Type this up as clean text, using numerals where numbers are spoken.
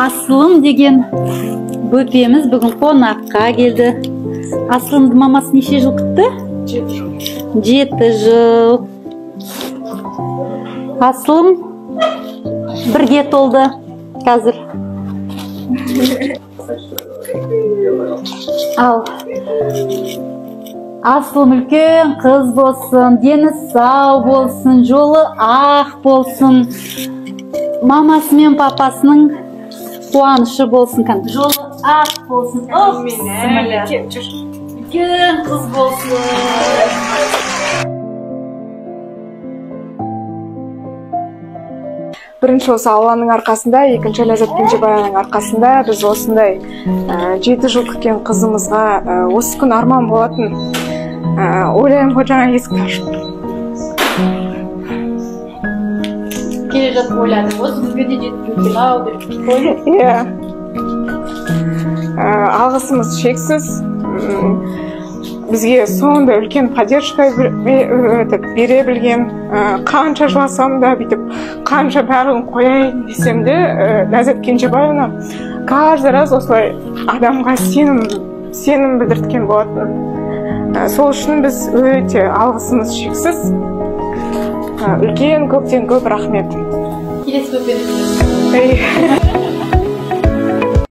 Асылым деген бөпеміз бүгін қонаққа келді. Асылымды мамасы неше жыл күтті? 7 жыл. Асылым бірге толды қазір. Ал Асылым үлкен қыз болсын, дені сау болсын, жолы ақ болсын. Мамасы мен папасының қуанышы болсын. Жолы ақ болсын. Үлкен қыз болсын. Бірінші осы Алланың арқасында, екінші Ләззат Кенжебаеваның арқасында біз осындай 7 жыл күткен қызымызға осы күн арман болатын. Ойлаймын ғой жаңа есік ашып. Келе жатып ойладым, осы күнге де жетіп жүрген-ау деп ойлап. Иә. Алғысымыз шексіз. Бізге сонда үлкен поддержка бере білген, қанша жыласам да, қанша бәрін қояйын десем де, Ләззат Кенжебаевна каждый раз осылай адамға сенім білдірткен болатын. Сол үшін біз өте алғысымыз шексіз. Үлкен көптен көп рахмет. Келесі бөпені